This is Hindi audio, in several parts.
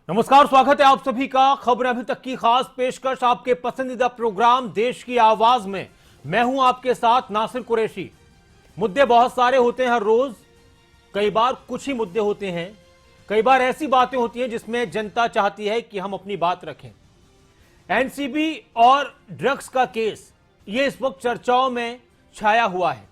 नमस्कार, स्वागत है आप सभी का खबर अभी तक की खास पेशकश आपके पसंदीदा प्रोग्राम देश की आवाज में। मैं हूं आपके साथ नासिर कुरैशी। मुद्दे बहुत सारे होते हैं हर रोज, कई बार कुछ ही मुद्दे होते हैं, कई बार ऐसी बातें होती हैं जिसमें जनता चाहती है कि हम अपनी बात रखें। एनसीबी और ड्रग्स का केस ये इस वक्त चर्चाओं में छाया हुआ है।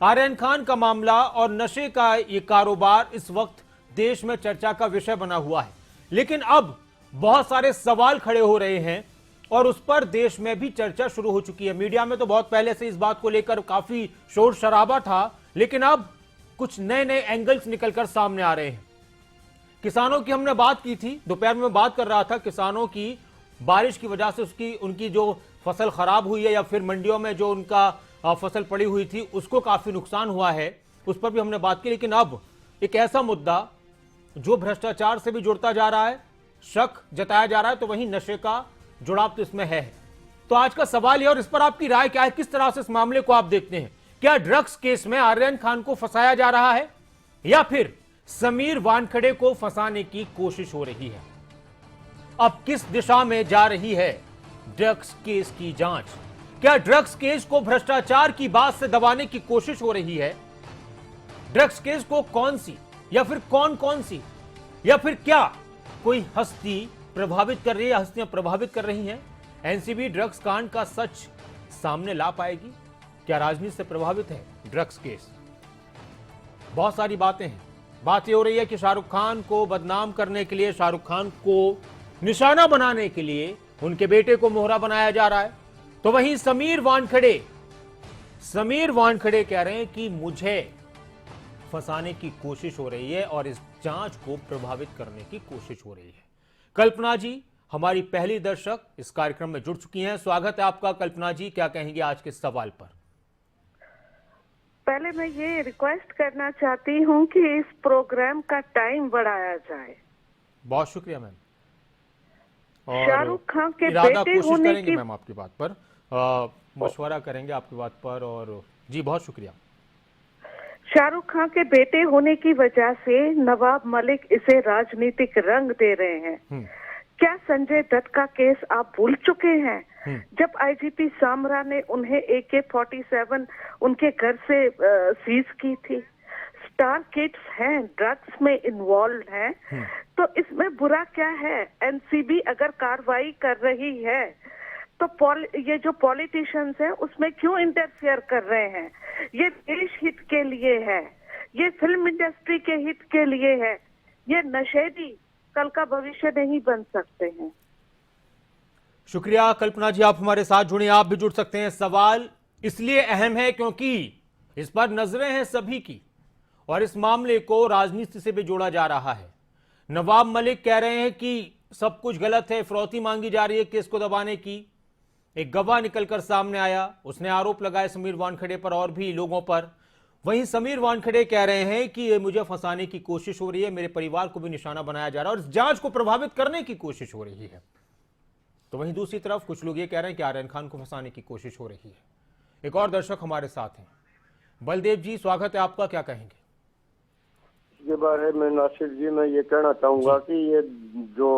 आर्यन खान का मामला और नशे का ये कारोबार इस वक्त देश में चर्चा का विषय बना हुआ है, लेकिन अब बहुत सारे सवाल खड़े हो रहे हैं और उस पर देश में भी चर्चा शुरू हो चुकी है। मीडिया में तो बहुत पहले से इस बात को लेकर काफी शोर शराबा था, लेकिन अब कुछ नए नए एंगल्स निकलकर सामने आ रहे हैं। किसानों की हमने बात की थी, दोपहर में बात कर रहा था किसानों की, बारिश की वजह से उनकी जो फसल खराब हुई है या फिर मंडियों में जो उनका फसल पड़ी हुई थी उसको काफी नुकसान हुआ है, उस पर भी हमने बात की। लेकिन अब एक ऐसा मुद्दा जो भ्रष्टाचार से भी जुड़ता जा रहा है, शक जताया जा रहा है, तो वहीं नशे का जुड़ाव तो इसमें है। तो आज का सवाल यह, और इस पर आपकी राय क्या है, किस तरह से इस मामले को आप देखते हैं? क्या ड्रग्स केस में आर्यन खान को फंसाया जा रहा है या फिर समीर वानखड़े को फंसाने की कोशिश हो रही है? अब किस दिशा में जा रही है ड्रग्स केस की जांच? क्या ड्रग्स केस को भ्रष्टाचार की बात से दबाने की कोशिश हो रही है? ड्रग्स केस को कौन सी या फिर कौन कौन सी या फिर क्या कोई हस्ती प्रभावित कर रही है, हस्तियां प्रभावित कर रही हैं? एनसीबी ड्रग्स कांड का सच सामने ला पाएगी? क्या राजनीति से प्रभावित है ड्रग्स केस? बहुत सारी बातें हैं। बात यह हो रही है कि शाहरुख खान को बदनाम करने के लिए, शाहरुख खान को निशाना बनाने के लिए उनके बेटे को मोहरा बनाया जा रहा है। तो वहीं समीर वानखड़े कह रहे हैं कि मुझे फंसाने की कोशिश हो रही है और इस जांच को प्रभावित करने की कोशिश हो रही है। कल्पना जी हमारी पहली दर्शक इस कार्यक्रम में जुड़ चुकी हैं। स्वागत है आपका। कल्पना जी, क्या कहेंगे आज के सवाल पर? पहले मैं ये रिक्वेस्ट करना चाहती हूँ कि इस प्रोग्राम का टाइम बढ़ाया जाए। बहुत शुक्रिया मैम। और शाहरुख खान के इरादा बेटे कोशिश होने करेंगे की मैम आपकी बात पर, मशवरा करेंगे आपकी बात पर। और जी बहुत शुक्रिया। शाहरुख खान के बेटे होने की वजह से नवाब मलिक इसे राजनीतिक रंग दे रहे हैं। क्या संजय दत्त का केस आप भूल चुके हैं? जब आईजीपी सामरा ने उन्हें AK-47 उनके घर से सीज की थी। स्टार किड्स हैं, ड्रग्स में इन्वॉल्व हैं, तो इसमें बुरा क्या है? एनसीबी अगर कार्रवाई कर रही है तो ये जो पॉलिटिशियंस हैं उसमें क्यों इंटरफेयर कर रहे हैं? ये देश हित के लिए है, ये फिल्म इंडस्ट्री के हित के लिए है। ये नशेड़ी कल का भविष्य नहीं बन सकते हैं। शुक्रिया कल्पना जी, आप हमारे साथ जुड़े। आप भी जुड़ सकते हैं। सवाल इसलिए अहम है क्योंकि इस पर नजरें हैं सभी की और इस मामले को राजनीति से भी जोड़ा जा रहा है। नवाब मलिक कह रहे हैं कि सब कुछ गलत है, फिरौती मांगी जा रही है केस को दबाने की। एक गवाह निकलकर सामने आया, उसने आरोप लगाए समीर वानखड़े पर और भी लोगों पर। वहीं समीर वानखड़े कह रहे हैं कि ये मुझे फंसाने की कोशिश हो रही है, मेरे परिवार को भी निशाना बनाया जा रहा है और इस जांच को प्रभावित करने की कोशिश हो रही है। तो वहीं दूसरी तरफ कुछ लोग ये कह रहे हैं कि आर्यन खान को फंसाने की कोशिश हो रही है। एक और दर्शक हमारे साथ हैं, बलदेव जी, स्वागत है आपका। क्या कहेंगे इसके बारे में? नासिर जी, मैं ये कहना चाहूंगा कि ये जो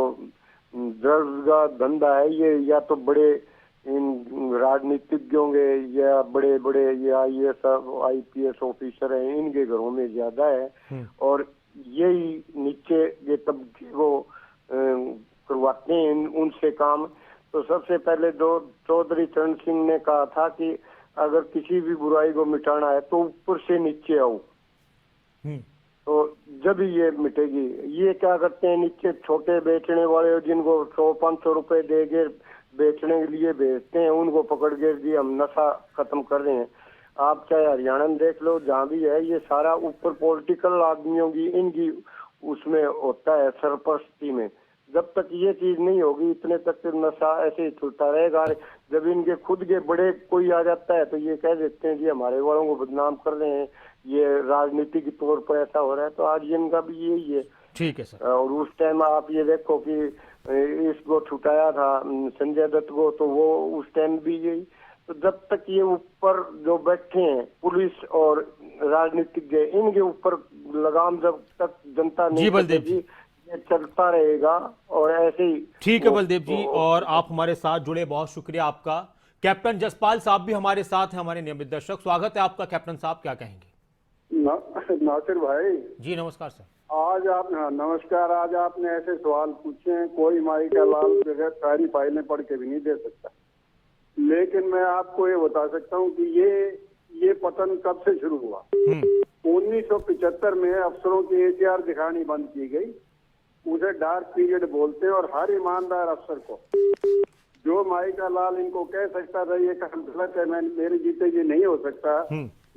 ड्रग्स का धंधा है, ये या तो बड़े इन राजनीतिज्ञों के या बड़े बड़े ये IPS ऑफिसर हैं, इनके घरों में ज्यादा है। और यही नीचे ये तबके को करवाते हैं उनसे काम। तो सबसे पहले जो चौधरी चरण सिंह ने कहा था कि अगर किसी भी बुराई को मिटाना है तो ऊपर से नीचे आओ, तो जब ये मिटेगी। ये क्या करते हैं, नीचे छोटे बेचने वाले जिनको 100-500 रुपए देके बेचने के लिए बेचते हैं, उनको पकड़ के जी हम नशा खत्म कर रहे हैं। आप चाहे हरियाणा में देख लो, जहाँ भी है, ये सारा ऊपर पॉलिटिकल आदमियों की, इनकी उसमें होता है सरपरस्ती में। जब तक ये चीज नहीं होगी इतने तक नशा ऐसे ही चलता रहेगा। जब इनके खुद के बड़े कोई आ जाता है तो ये कह देते हैं जी हमारे वालों को बदनाम कर रहे हैं, ये राजनीति के तौर पर ऐसा हो रहा है। तो आज इनका भी यही है। ठीक है सर। और उस टाइम आप ये देखो कि इसको छुटाया था संजय दत्त को, तो वो उस टाइम भी यही। तो जब तक ये ऊपर जो बैठे हैं पुलिस और राजनीतिज्ञ, इनके ऊपर लगाम जब तक जनता नहीं जी बलदेव जी, ये चलता रहेगा और ऐसे ही। ठीक है बलदेव जी, और आप हमारे साथ जुड़े, बहुत शुक्रिया आपका। कैप्टन जसपाल साहब भी हमारे साथ हैं, हमारे नियमित दर्शक। स्वागत है आपका कैप्टन साहब, क्या कहेंगे? नासिर भाई जी नमस्कार सर। आज आप नमस्कार। आज आपने ऐसे सवाल पूछे हैं, कोई माई का लाल बगैर सारी फाइलें पढ़ के भी नहीं दे सकता। लेकिन मैं आपको ये बता सकता हूँ कि ये पतन कब से शुरू हुआ। 1975 में अफसरों की एसीआर दिखानी बंद की गई, उसे डार्क पीरियड बोलते हैं। और हर ईमानदार अफसर को, जो माई का लाल इनको कह सकता था ये काम गलत है, मैं मेरे जीते ये नहीं हो सकता,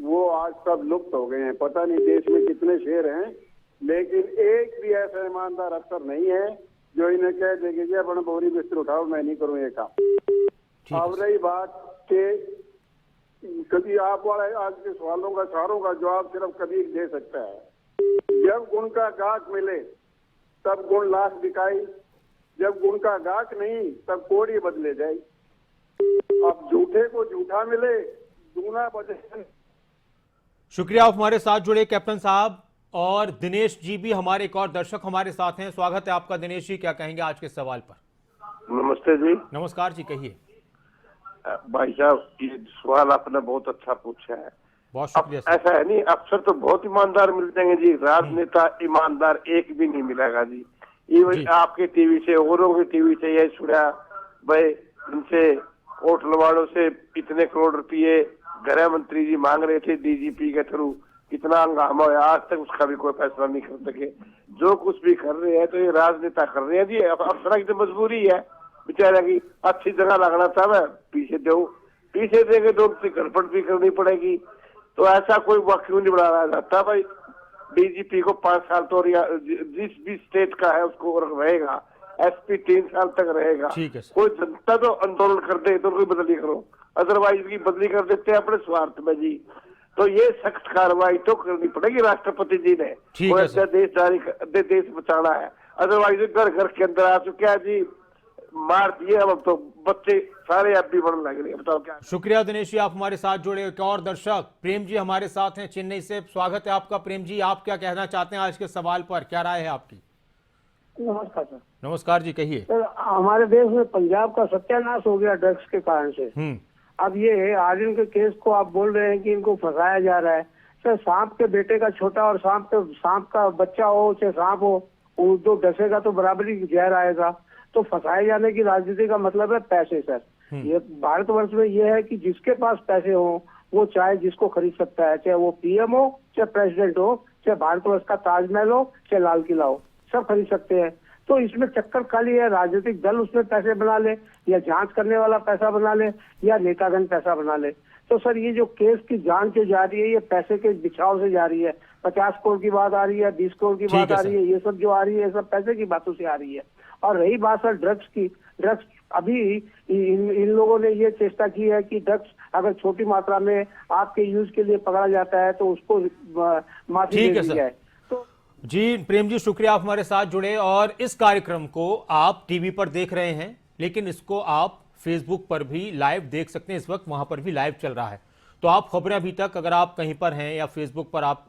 वो आज सब लुप्त हो गए हैं। पता नहीं देश में कितने शेर हैं, लेकिन एक भी ऐसा ईमानदार अफसर नहीं है जो इन्हें कह देंगे कि अपना बोरी बिस्तर उठाओ, मैं नहीं करूँ ये काम। अब रही बात के कभी आप वाले आज के सवालों का सारों का जवाब सिर्फ कभी दे सकता है। जब गुण का गाहक मिले तब गुण लाख बिकाई, जब गुण का गाहक नहीं तब कोड़ी बदले जाए। अब झूठे को झूठा मिले, दूना बदले। शुक्रिया, आप हमारे साथ जुड़े कैप्टन साहब। और दिनेश जी भी हमारे एक और दर्शक हमारे साथ हैं। स्वागत है आपका दिनेश जी, क्या कहेंगे आज के सवाल पर? नमस्ते जी। नमस्कार जी, कहिए। भाई साहब, ये सवाल आपने बहुत अच्छा पूछा है। बहुत शुक्रिया सर। ऐसा है नहीं, अफसर तो बहुत ईमानदार मिल जाएंगे जी, राजनेता ईमानदार एक भी नहीं मिलेगा जी। ये आपके टीवी से, औरों के टीवी से यही सुना भाई, इनसे होटल वालों से इतने करोड़ रुपये गृह मंत्री जी मांग रहे थे डीजीपी के थ्रू, कितना हंगामा हुआ, आज तक उसका भी कोई फैसला नहीं कर सके। जो कुछ भी कर रहे हैं तो ये राजनेता कर रहे हैं जी। अफसर की तो मजबूरी है बेचारा की, अच्छी जगह लगना था, मैं पीछे दो, पीछे देंगे तो उनसे गड़बड़ भी करनी पड़ेगी। तो ऐसा कोई वक्त क्यों नहीं बढ़ाया जाता भाई? डीजीपी को 5 साल तो जिस भी स्टेट का है उसको रहेगा, एसपी 3 साल तक रहेगा। कोई जनता तो आंदोलन कर दे तो कोई बदली करो, अदरवाइज की बदली कर देते हैं अपने स्वार्थ में जी। तो ये सख्त कार्रवाई तो करनी पड़ेगी राष्ट्रपति जी ने। देश बचाना है, अदरवाइज घर घर के अंदर आ चुके हैं जी, मार दिए। अब तो बच्चे सारे अब भी बढ़ने लग रहे हैं, बताओ क्या। शुक्रिया दिनेश जी, आप हमारे साथ जुड़े। एक और दर्शक प्रेम जी हमारे साथ हैं चेन्नई से। स्वागत है आपका प्रेम जी, आप क्या कहना चाहते हैं आज के सवाल पर, क्या राय है आपकी? नमस्कार सर। नमस्कार जी, कहिए। सर, हमारे देश में पंजाब का सत्यानाश हो गया ड्रग्स के कारण से। अब ये आर्यन के केस को आप बोल रहे हैं कि इनको फंसाया जा रहा है। सर, सांप के बेटे का छोटा और सांप का बच्चा हो, चाहे सांप हो, वो जो डसेगा तो बराबरी जहर आएगा। तो फंसाए जाने की राजनीति का मतलब है पैसे सर। ये भारतवर्ष में ये है कि जिसके पास पैसे हो वो चाहे जिसको खरीद सकता है, चाहे वो पीएम हो, चाहे प्रेसिडेंट हो, चाहे भारतवर्ष का ताजमहल हो, चाहे लाल किला हो, सब खरीद सकते हैं। तो इसमें चक्कर खाली है, राजनीतिक दल उसमें पैसे बना ले, या जांच करने वाला पैसा बना ले, या नेतागण पैसा बना ले। तो सर, ये जो केस की जांच जो जा रही है ये पैसे के बिछाव से जा रही है। 50 करोड़ की बात आ रही है, 20 करोड़ की बात आ रही है, ये सब जो आ रही है सब पैसे की बातों से आ रही है। और रही बात सर ड्रग्स की, ड्रग्स अभी इन लोगों ने ये चेष्टा की है कि ड्रग्स अगर छोटी मात्रा में आपके यूज के लिए पकड़ा जाता है तो उसको माफी दे दी जाए। तो जी प्रेम जी, शुक्रिया, आप हमारे साथ जुड़े। और इस कार्यक्रम को आप टीवी पर देख रहे हैं, लेकिन इसको आप फेसबुक पर भी लाइव देख सकते हैं। इस वक्त वहां पर भी लाइव चल रहा है। तो आप खबरें अभी तक, अगर आप कहीं पर हैं या फेसबुक पर आप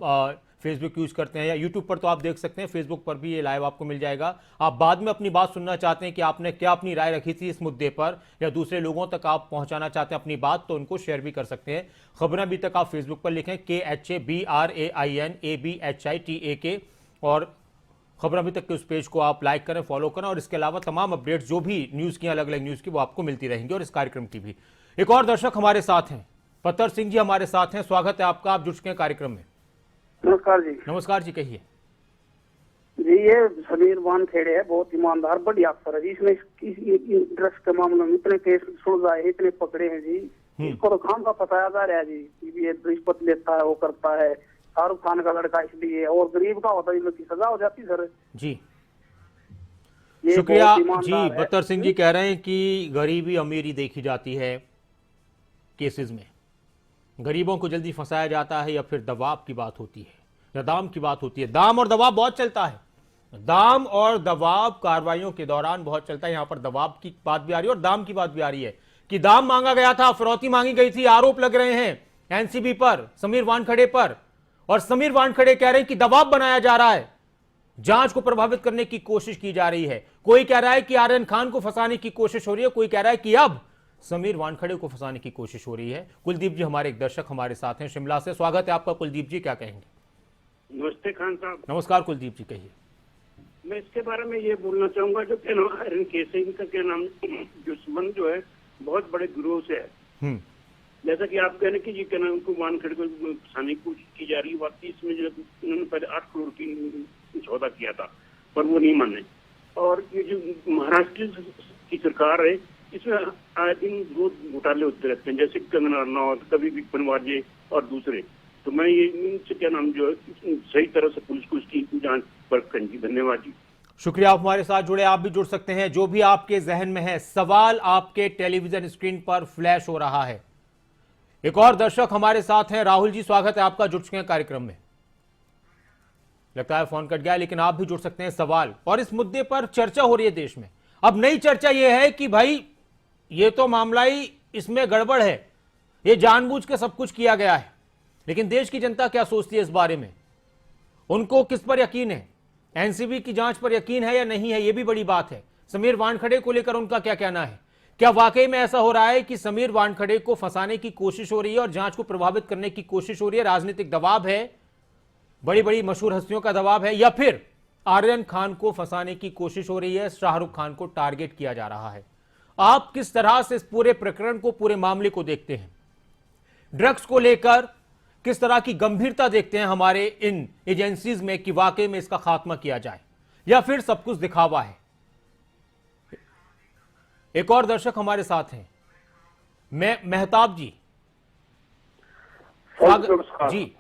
फेसबुक यूज करते हैं या यूट्यूब पर, तो आप देख सकते हैं। फेसबुक पर भी ये लाइव आपको मिल जाएगा। आप बाद में अपनी बात सुनना चाहते हैं कि आपने क्या अपनी राय रखी थी इस मुद्दे पर, या दूसरे लोगों तक आप पहुंचाना चाहते हैं अपनी बात, तो उनको शेयर भी कर सकते हैं। खबरें अभी तक आप फेसबुक पर लिखें KHABRAINABHITAK, और खबर अभी तक के उस पेज को आप लाइक करें, फॉलो करें। और इसके अलावा तमाम अपडेट्स जो भी न्यूज़ की, अलग अलग न्यूज़ की, वो आपको मिलती रहेंगी, और इस कार्यक्रम की भी। एक और दर्शक हमारे साथ हैं, पत्तर सिंह जी हमारे साथ हैं। स्वागत है आपका, आप जुड़ चुके हैं कार्यक्रम में। नमस्कार जी। नमस्कार जी, कहिए। जी, ये समीर वानखेड़े है, बहुत ईमानदार बढ़िया अफसर है जी। इसमें ड्रग्स के मामले में इतने केस सुलझाए, इतने पकड़े हैं जी। इसको तो खाम का फंसाया जा रहा है जी, ये रिश्वत लेता है, वो करता है। शाहरुख खान का लड़का इसलिए, और गरीब का होता है की सजा हो जाती सर जी। शुक्रिया जी। पत्तर सिंह जी कह रहे हैं कि गरीबी अमीरी देखी जाती है केसेस में, गरीबों को जल्दी फंसाया जाता है, या फिर दबाव की बात होती है, या दाम की बात होती है। दाम और दबाव बहुत चलता है, दाम और दबाव कार्रवाइयों के दौरान बहुत चलता है। यहां पर दबाव की बात भी आ रही है और दाम की बात भी आ रही है कि दाम मांगा गया था, फिरौती मांगी गई थी, आरोप लग रहे हैं एनसीबी पर, समीर वानखेड़े पर, और समीर वानखेड़े कह रहे हैं कि दबाव बनाया जा रहा है। जांच को प्रभावित करने की कोशिश की जा रही है। कोई कह रहा है कि आर्यन खान को फंसाने की कोशिश हो रही है, कोई कह रहा है कि अब समीर वानखड़े को फंसाने की कोशिश हो रही है। कुलदीप जी हमारे एक दर्शक हमारे साथ हैं शिमला से, स्वागत है आपका। कुलदीप जी क्या कहेंगे? नमस्ते खान साहब। नमस्कार कुलदीप जी, कहिए। मैं इसके बारे में ये बोलना चाहूंगा जो क्या नाम आयरन केस है, इनका क्या नाम जो संबंध जो है बहुत बड़े गिरोह से है। जैसा कि आप कह रहे हैं कि ये क्या नाम को वानखड़े को फंसाने की कोशिश की जा रही है, वाकई इसमें जो उन्होंने पहले 8 करोड़ की सौदा किया था पर वो नहीं माने। और ये जो महाराष्ट्र की सरकार है इसमें आए दिन रोज घोटाले होते रहते हैं, जैसे कंगना रनौत, कभी भी बनवाजे और दूसरे। तो मैं ये इनसे क्या नाम जो है सही तरह से पुलिस को इसकी जांच पर करेंगी। धन्यवाद जी। शुक्रिया, आप हमारे साथ जुड़े। आप भी जुड़ सकते हैं, जो भी आपके जहन में है, सवाल आपके टेलीविजन स्क्रीन पर फ्लैश हो रहा है। एक और दर्शक हमारे साथ हैं, राहुल जी, स्वागत है आपका, जुड़ चुके हैं कार्यक्रम में। लगता है फोन कट गया, लेकिन आप भी जुड़ सकते हैं। सवाल और इस मुद्दे पर चर्चा हो रही है देश में। अब नई चर्चा यह है कि भाई ये तो मामला ही इसमें गड़बड़ है, ये जानबूझ के सब कुछ किया गया है। लेकिन देश की जनता क्या सोचती है इस बारे में? उनको किस पर यकीन है? एनसीबी की जांच पर यकीन है या नहीं है, यह भी बड़ी बात है। समीर वानखड़े को लेकर उनका क्या कहना है? क्या वाकई में ऐसा हो रहा है कि समीर वानखड़े को फंसाने की कोशिश हो रही है और जांच को प्रभावित करने की कोशिश हो रही है? राजनीतिक दबाव है, बड़ी बड़ी मशहूर हस्तियों का दबाव है, या फिर आर्यन खान को फंसाने की कोशिश हो रही है, शाहरुख खान को टारगेट किया जा रहा है? आप किस तरह से इस पूरे प्रकरण को, पूरे मामले को देखते हैं? ड्रग्स को लेकर किस तरह की गंभीरता देखते हैं हमारे इन एजेंसीज में कि वाकई में इसका खात्मा किया जाए, या फिर सब कुछ दिखावा है? एक और दर्शक हमारे साथ हैं, मेहताब जी, स्वागत जी।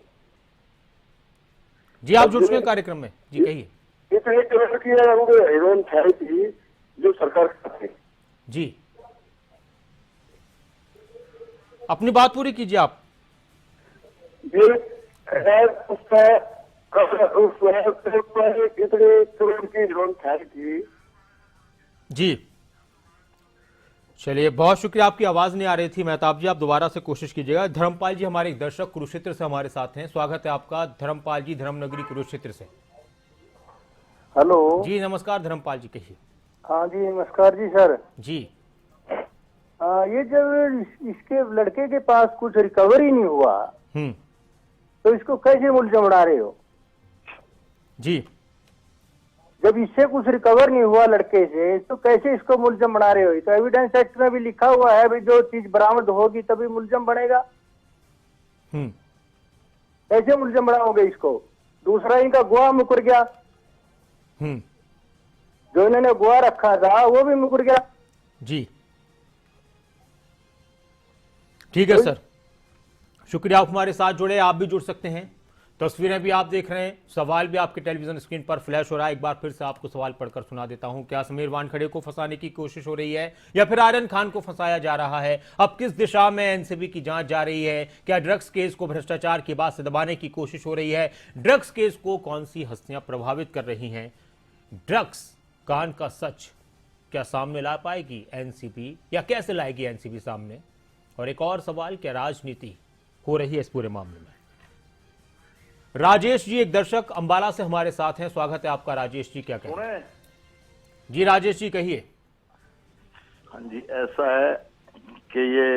जी आप जुड़ चुके हैं कार्यक्रम में, जी कहिए। इतने करोड़ की हीरोइन थेरेपी जो सरकार करती है जी, अपनी बात पूरी कीजिए आप। ये उसका इतने करोड़ की हीरोइन थेरेपी। जी चलिए, बहुत शुक्रिया। आपकी आवाज नहीं आ रही थी मेहताब जी, आप दोबारा से कोशिश कीजिएगा। धर्मपाल जी हमारे एक दर्शक कुरुक्षेत्र से हमारे साथ हैं, स्वागत है आपका। धर्मपाल जी, धर्मनगरी कुरुक्षेत्र से। हेलो जी नमस्कार धर्मपाल जी, कहिए। हाँ जी नमस्कार जी सर। जी ये जब इसके लड़के के पास कुछ रिकवरी नहीं हुआ तो इसको कैसे मुलजम बना रहे हो? जी, जब इससे कुछ रिकवर नहीं हुआ लड़के से तो कैसे इसको मुलजम बना रहे हो? तो एविडेंस एक्ट में भी लिखा हुआ है भाई जो चीज बरामद होगी तभी मुलजम बनेगा। कैसे मुलजम बनाओगे इसको? दूसरा इनका गुआ मुकर गया, जो इन्होंने गुआ रखा था वो भी मुकर गया। जी ठीक है सर, शुक्रिया, आप हमारे साथ जुड़े। आप भी जुड़ सकते हैं, तस्वीरें भी आप देख रहे हैं, सवाल भी आपके टेलीविजन स्क्रीन पर फ्लैश हो रहा है। एक बार फिर से आपको सवाल पढ़कर सुना देता हूं। क्या समीर वानखड़े को फंसाने की कोशिश हो रही है या फिर आर्यन खान को फंसाया जा रहा है? अब किस दिशा में एनसीबी की जांच जा रही है? क्या ड्रग्स केस को भ्रष्टाचार की बात से दबाने की कोशिश हो रही है? ड्रग्स केस को कौन सी हस्तियां प्रभावित कर रही हैं? ड्रग्स कांड का सच क्या सामने ला पाएगी एनसीबी, या कैसे लाएगी एनसीबी सामने? और एक और सवाल, क्या राजनीति हो रही है इस पूरे मामले में? राजेश जी एक दर्शक अंबाला से हमारे साथ हैं, स्वागत है आपका। राजेश जी क्या कहें? जी राजेश जी कहिए। हाँ जी, ऐसा है कि ये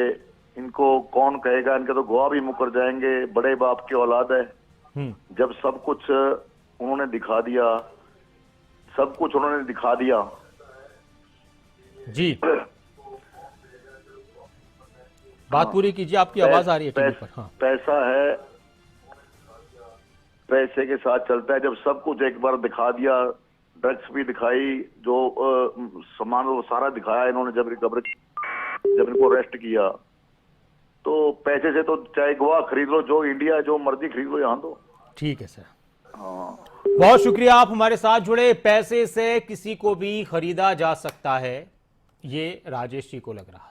इनको कौन कहेगा, इनके तो गवाह भी मुकर जाएंगे, बड़े बाप की औलाद है। जब सब कुछ उन्होंने दिखा दिया, सब कुछ उन्होंने दिखा दिया जी, बात पूरी कीजिए, आपकी आवाज आ रही है टीवी पर। हाँ, पैसा है, पैसे के साथ चलता है। जब सब कुछ एक बार दिखा दिया, ड्रग्स भी दिखाई, जो सामान वो सारा दिखाया इन्होंने, जब इनको अरेस्ट किया तो पैसे से तो चाहे गवाह खरीद लो, जो इंडिया जो मर्जी खरीद लो यहाँ तो। ठीक है सर, हाँ बहुत शुक्रिया, आप हमारे साथ जुड़े। पैसे से किसी को भी खरीदा जा सकता है, ये राजेश जी को लग रहा था।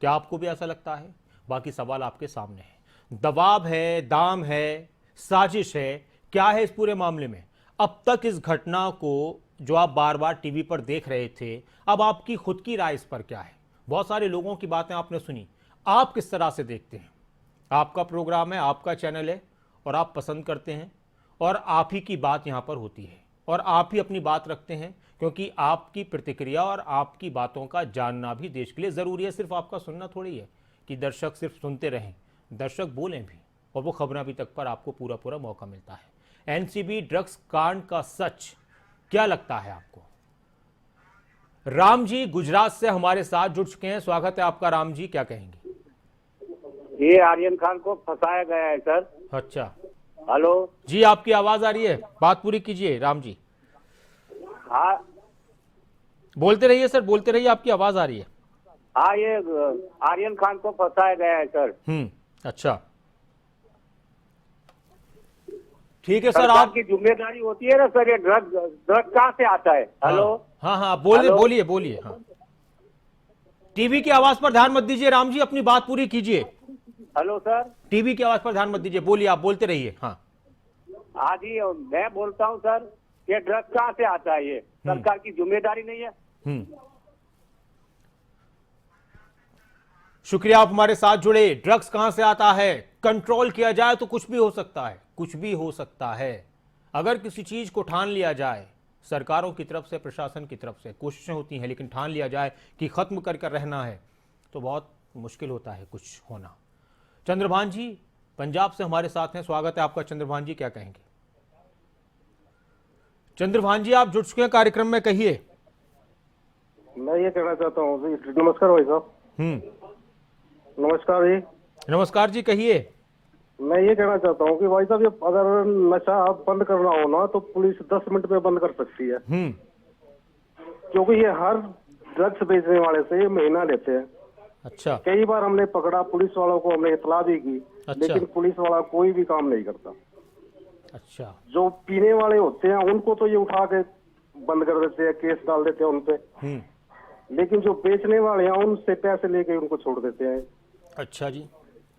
क्या आपको भी ऐसा लगता है? बाकी सवाल आपके सामने है। दबाव है, दाम है, साजिश है, क्या है इस पूरे मामले में? अब तक इस घटना को जो आप बार बार टीवी पर देख रहे थे, अब आपकी खुद की राय इस पर क्या है? बहुत सारे लोगों की बातें आपने सुनी, आप किस तरह से देखते हैं? आपका प्रोग्राम है, आपका चैनल है और आप पसंद करते हैं और आप ही की बात यहां पर होती है। और आप ही अपनी बात रखते हैं, क्योंकि आपकी प्रतिक्रिया और आपकी बातों का जानना भी देश के लिए ज़रूरी है। सिर्फ आपका सुनना थोड़ी है कि दर्शक सिर्फ सुनते रहें, दर्शक बोलें भी, और वो खबर अभी तक पर आपको पूरा पूरा मौका मिलता है। एनसीबी ड्रग्स कांड का सच क्या लगता है आपको? राम जी गुजरात से हमारे साथ जुड़ चुके हैं, स्वागत है आपका। राम जी, क्या कहेंगे? ये आर्यन खान को फंसाया गया है सर। अच्छा, हेलो जी आपकी आवाज आ रही है, बात पूरी कीजिए राम जी। हाँ बोलते रहिए सर, बोलते रहिए, आपकी आवाज आ रही है। हाँ, ये आर्यन खान को फंसाया गया है सर। अच्छा, ठीक है सर। सरकार आप की जिम्मेदारी होती है ना सर, ये ड्रग कहाँ से आता है? हेलो हाँ बोलिए हेलो? बोलिए बोलिए। हाँ, टीवी की आवाज पर ध्यान मत दीजिए राम जी, अपनी बात पूरी कीजिए। Hello sir. टीवी की आवाज पर ध्यान मत दीजिए, बोलिए, आप बोलते रहिए। हाँ हाँ जी, मैं बोलता हूँ सर, ये ड्रग कहाँ से आता है? ये सरकार की जिम्मेदारी नहीं है? शुक्रिया, आप हमारे साथ जुड़े। ड्रग्स कहां से आता है? कंट्रोल किया जाए तो कुछ भी हो सकता है, कुछ भी हो सकता है। अगर किसी चीज को ठान लिया जाए, सरकारों की तरफ से, प्रशासन की तरफ से कोशिशें होती हैं, लेकिन ठान लिया जाए कि खत्म कर कर रहना है, तो बहुत मुश्किल होता है कुछ होना। चंद्रभान जी पंजाब से हमारे साथ हैं, स्वागत है आपका। चंद्रभान जी, क्या कहेंगे? चंद्रभान जी, आप जुड़ चुके हैं कार्यक्रम में, कहिए। मैं ये कहना चाहता हूँ जी, नमस्कार भाई साहब। नमस्कार जी। नमस्कार जी, कहिए। मैं ये कहना चाहता हूँ कि भाई साहब, ये अगर नशा बंद करना हो ना तो पुलिस 10 मिनट में बंद कर सकती है। क्योंकि ये हर ड्रग्स बेचने वाले से ये महीना लेते हैं। अच्छा, कई बार हमने पकड़ा, पुलिस वालों को हमने इतला भी की। अच्छा। लेकिन पुलिस वाला कोई भी काम नहीं करता। अच्छा, जो पीने वाले होते हैं उनको तो ये उठा के बंद कर देते हैं, केस डाल देते हैं उनपे। लेकिन जो बेचने वाले हैं उनसे पैसे लेके उनको छोड़ देते हैं। अच्छा जी।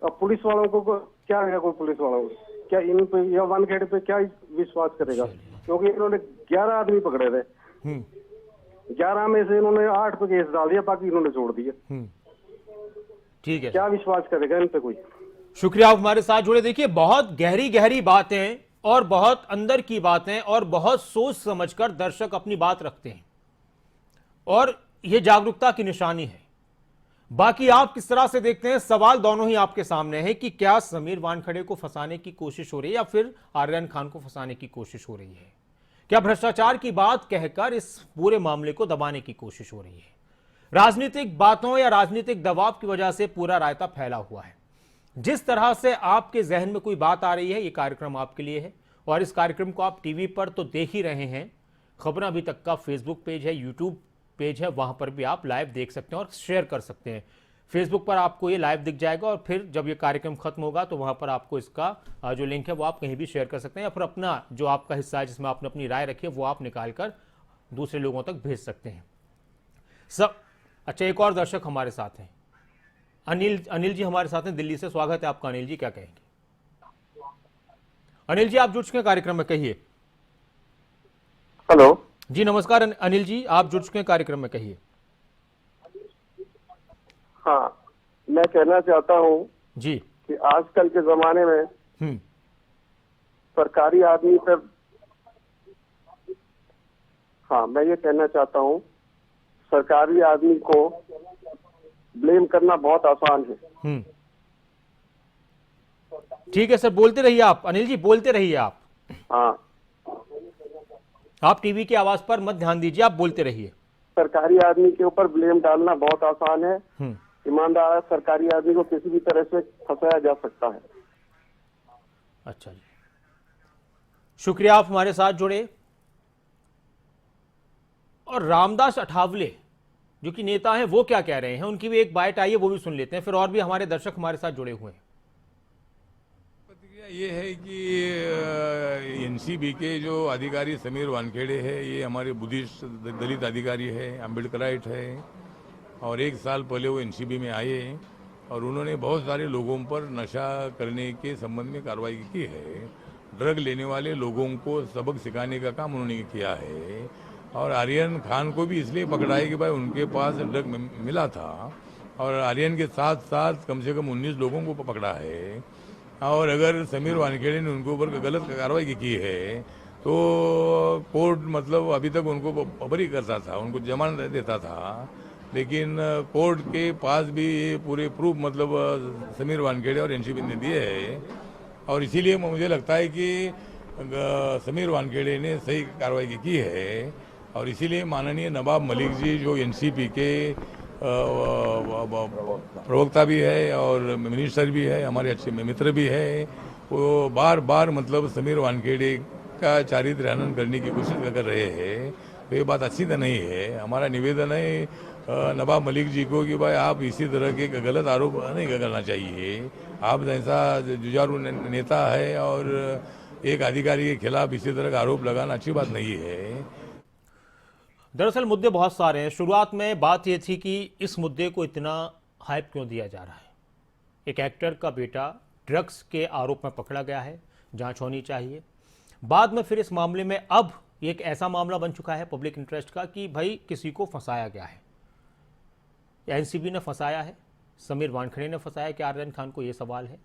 अब पुलिस वालों को क्या है, कोई पुलिस वालों को क्या इन पे या वानखेड़े पे क्या विश्वास करेगा? क्योंकि इन्होंने 11 आदमी पकड़े थे, 11 में से इन्होंने 8 पे केस डाल दिया, बाकी इन्होंने छोड़ दिया। ठीक है, क्या विश्वास करेगा इन पे कोई? शुक्रिया, आप हमारे साथ जुड़े। देखिए, बहुत गहरी गहरी बातें और बहुत अंदर की बातें और बहुत सोच समझकर दर्शक अपनी बात रखते हैं, और यह जागरूकता की निशानी है। बाकी आप किस तरह से देखते हैं, सवाल दोनों ही आपके सामने है कि क्या समीर वानखेड़े को फंसाने की कोशिश हो रही है या फिर आर्यन खान को फंसाने की कोशिश हो रही है? क्या भ्रष्टाचार की बात कहकर इस पूरे मामले को दबाने की कोशिश हो रही है? राजनीतिक बातों या राजनीतिक दबाव की वजह से पूरा रायता फैला हुआ है। जिस तरह से आपके जहन में कोई बात आ रही है, ये कार्यक्रम आपके लिए है, और इस कार्यक्रम को आप टीवी पर तो देख ही रहे हैं, खबरें अभी तक का फेसबुक पेज है, यूट्यूब पेज है, वहां पर भी आप लाइव देख सकते हैं और शेयर कर सकते हैं। फेसबुक पर आपको ये लाइव दिख जाएगा, और फिर जब ये कार्यक्रम खत्म होगा तो वहां पर आपको इसका जो लिंक है वो आप कहीं भी शेयर कर सकते हैं, या फिर अपना जो आपका हिस्सा है जिसमें आपने अपनी राय रखी है वो आप निकाल कर दूसरे लोगों तक भेज सकते हैं सब। अच्छा, एक और दर्शक हमारे साथ हैं, अनिल जी हमारे साथ हैं दिल्ली से, स्वागत है आपका। अनिल जी, क्या कहेंगे? अनिल जी, आप जुड़ चुके हैं कार्यक्रम में, कहिए। हेलो जी नमस्कार अनिल जी, आप जुड़ चुके हैं कार्यक्रम में, कहिए। हाँ, मैं कहना चाहता हूँ जी कि आजकल के जमाने में सरकारी आदमी पर, हाँ मैं ये कहना चाहता हूँ, सरकारी आदमी को ब्लेम करना बहुत आसान है। ठीक है सर, बोलते रहिए आप। अनिल जी, बोलते रहिए आप। हाँ, आप टीवी की आवाज पर मत ध्यान दीजिए, आप बोलते रहिए। सरकारी आदमी के ऊपर ब्लेम डालना बहुत आसान है। ईमानदार सरकारी आदमी को किसी भी तरह से फंसाया जा सकता है। अच्छा जी, शुक्रिया, आप हमारे साथ जुड़े। और रामदास अठावले जो कि नेता हैं, वो क्या कह रहे हैं, उनकी भी एक बाइट आई है, वो भी सुन लेते हैं, फिर और भी हमारे दर्शक हमारे साथ जुड़े हुए हैं। प्रतिक्रिया ये है कि एनसीबी के जो अधिकारी समीर वानखेड़े है, ये हमारे बुद्धिस्ट दलित अधिकारी है, अम्बेडकराइट है, और 1 साल पहले वो एनसीबी में आए और उन्होंने बहुत सारे लोगों पर नशा करने के संबंध में कार्रवाई की है। ड्रग लेने वाले लोगों को सबक सिखाने का काम उन्होंने किया है, और आर्यन खान को भी इसलिए पकड़ा है कि भाई उनके पास ड्रग मिला था, और आर्यन के साथ साथ कम से कम 19 लोगों को पकड़ा है। और अगर समीर वानखेड़े ने उनके ऊपर गलत कार्रवाई की है तो कोर्ट मतलब अभी तक उनको बरी करता था, उनको जमानत देता था, लेकिन कोर्ट के पास भी ये पूरे प्रूफ मतलब समीर वानखेड़े और एनसीबी ने दिए है, और इसीलिए मुझे लगता है कि समीर वानखेड़े ने सही कार्रवाई की है, और इसीलिए माननीय नवाब मलिक जी जो एनसीबी के प्रवक्ता भी है और मिनिस्टर भी है, हमारे अच्छे मित्र भी है, वो बार बार मतलब समीर वानखेड़े का चारित्र हनन करने की कोशिश कर रहे हैं। तो ये बात अच्छी तो नहीं है। हमारा निवेदन है नवाब मलिक जी को कि भाई आप इसी तरह के गलत आरोप नहीं करना चाहिए। आप जैसा जुझारू नेता है और एक अधिकारी के खिलाफ इसी तरह का आरोप लगाना अच्छी बात नहीं है। दरअसल मुद्दे बहुत सारे हैं। शुरुआत में बात यह थी कि इस मुद्दे को इतना हाइप क्यों दिया जा रहा है। एक एक्टर का बेटा ड्रग्स के आरोप में पकड़ा गया है, जांच होनी चाहिए। बाद में फिर इस मामले में अब एक ऐसा मामला बन चुका है पब्लिक इंटरेस्ट का कि भाई किसी को फंसाया गया है, एनसीबी ने फंसाया है, समीर वानखेड़े ने फंसाया कि आर्यन खान को, यह सवाल है।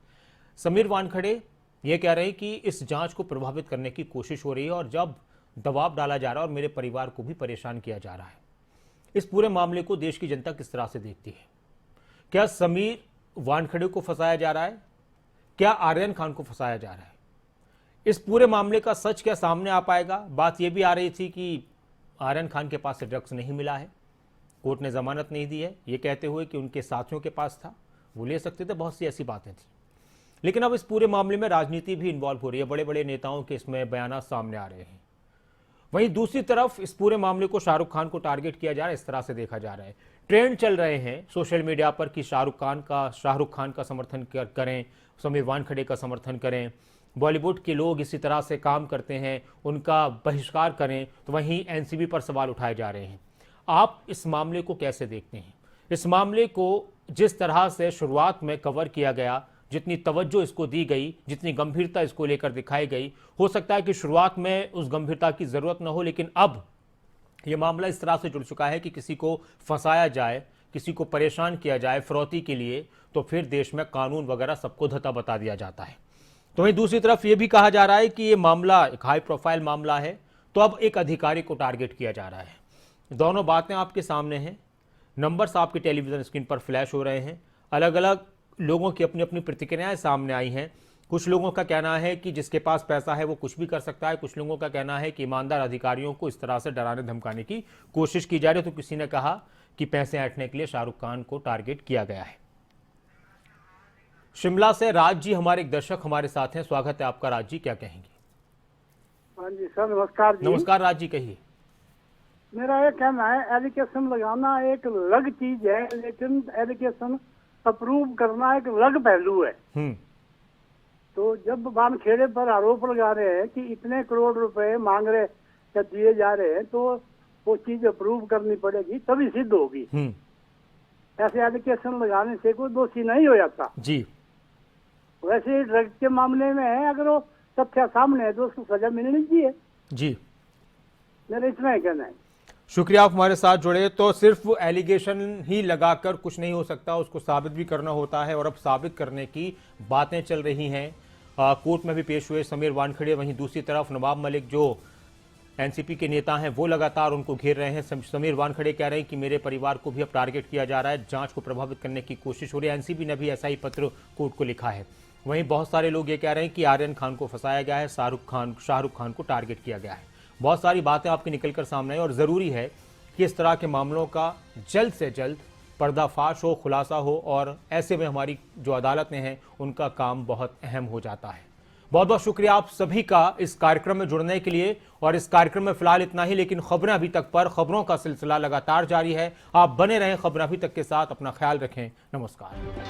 समीर वानखेड़े ये कह रहे हैं कि इस जांच को प्रभावित करने की कोशिश हो रही है और जब दबाव डाला जा रहा है और मेरे परिवार को भी परेशान किया जा रहा है। इस पूरे मामले को देश की जनता किस तरह से देखती है? क्या समीर वानखेड़े को फंसाया जा रहा है? क्या आर्यन खान को फंसाया जा रहा है? इस पूरे मामले का सच क्या सामने आ पाएगा? बात यह भी आ रही थी कि आर्यन खान के पास से ड्रग्स नहीं मिला है, कोर्ट ने जमानत नहीं दी है, ये कहते हुए कि उनके साथियों के पास था, वो ले सकते थे। बहुत सी ऐसी बातें थी। लेकिन अब इस पूरे मामले में राजनीति भी इन्वॉल्व हो रही है, बड़े बड़े नेताओं के इसमें बयान सामने आ रहे हैं। वहीं दूसरी तरफ इस पूरे मामले को शाहरुख खान को टारगेट किया जा रहा है, इस तरह से देखा जा रहा है। ट्रेंड चल रहे हैं सोशल मीडिया पर कि शाहरुख खान का समर्थन करें, समीर वानखेड़े का समर्थन करें, बॉलीवुड के लोग इसी तरह से काम करते हैं, उनका बहिष्कार करें। तो वहीं एनसीबी पर सवाल उठाए जा रहे हैं। आप इस मामले को कैसे देखते हैं? इस मामले को जिस तरह से शुरुआत में कवर किया गया, जितनी तवज्जो इसको दी गई, जितनी गंभीरता इसको लेकर दिखाई गई, हो सकता है कि शुरुआत में उस गंभीरता की जरूरत न हो, लेकिन अब यह मामला इस तरह से जुड़ चुका है कि किसी को फंसाया जाए, किसी को परेशान किया जाए फिरौती के लिए, तो फिर देश में कानून वगैरह सबको धता बता दिया जाता है। तो वहीं दूसरी तरफ यह भी कहा जा रहा है कि यह मामला एक हाई प्रोफाइल मामला है, तो अब एक अधिकारी को टारगेट किया जा रहा है। दोनों बातें आपके सामने हैं, नंबर्स आपके टेलीविजन स्क्रीन पर फ्लैश हो रहे हैं। अलग अलग लोगों की अपनी अपनी प्रतिक्रियाएं सामने आई हैं। कुछ लोगों का कहना है कि जिसके पास पैसा है वो कुछ भी कर सकता है, कुछ लोगों का कहना है कि ईमानदार अधिकारियों को इस तरह से डराने धमकाने की कोशिश की जा रही है। तो किसी ने कहा कि पैसे ऐंठने के लिए शाहरुख खान को टारगेट किया गया है। शिमला से राज जी हमारे एक दर्शक हमारे साथ हैं, स्वागत है आपका। राज जी क्या कहेंगे? हाँ जी सर, नमस्कार जी। नमस्कार राज जी, कहिए। मेरा ये कहना है, एलिगेशन लगाना एक अलग चीज है, लेकिन एलिगेशन अप्रूव करना एक अलग पहलू है। तो जब वानखेड़े पर आरोप लगा रहे हैं कि इतने करोड़ रुपए मांग रहे या दिए जा रहे हैं, तो वो चीज अप्रूव करनी पड़ेगी, तभी सिद्ध होगी। ऐसे एलिगेशन लगाने से कोई दोषी नहीं हो जाता जी। वैसे ड्रग्स के मामले में है, अगर वो तथ्य सामने है तो उसको सजा मिलनी चाहिए जी। मेरा इतना ही कहना है। शुक्रिया आप हमारे साथ जुड़े। तो सिर्फ एलिगेशन ही लगाकर कुछ नहीं हो सकता, उसको साबित भी करना होता है, और अब साबित करने की बातें चल रही हैं। कोर्ट में भी पेश हुए समीर वानखेड़े, वहीं दूसरी तरफ नवाब मलिक जो एनसीपी के नेता हैं वो लगातार उनको घेर रहे हैं। समीर वानखेड़े कह रहे हैं कि मेरे परिवार को भी अब टारगेट किया जा रहा है, जांच को प्रभावित करने की कोशिश हो रही है। एनसीबी ने भी ऐसा ही पत्र कोर्ट को लिखा है। वहीं बहुत सारे लोग ये कह रहे हैं कि आर्यन खान को फंसाया गया है, शाहरुख खान को टारगेट किया गया है। बहुत सारी बातें आपकी निकलकर सामने आई और ज़रूरी है कि इस तरह के मामलों का जल्द से जल्द पर्दाफाश हो, खुलासा हो, और ऐसे में हमारी जो अदालतें हैं उनका काम बहुत अहम हो जाता है। बहुत बहुत शुक्रिया आप सभी का इस कार्यक्रम में जुड़ने के लिए। और इस कार्यक्रम में फिलहाल इतना ही, लेकिन खबरें अभी तक पर, खबरों का सिलसिला लगातार जारी है। आप बने रहें खबरें अभी तक के साथ। अपना ख्याल रखें। नमस्कार।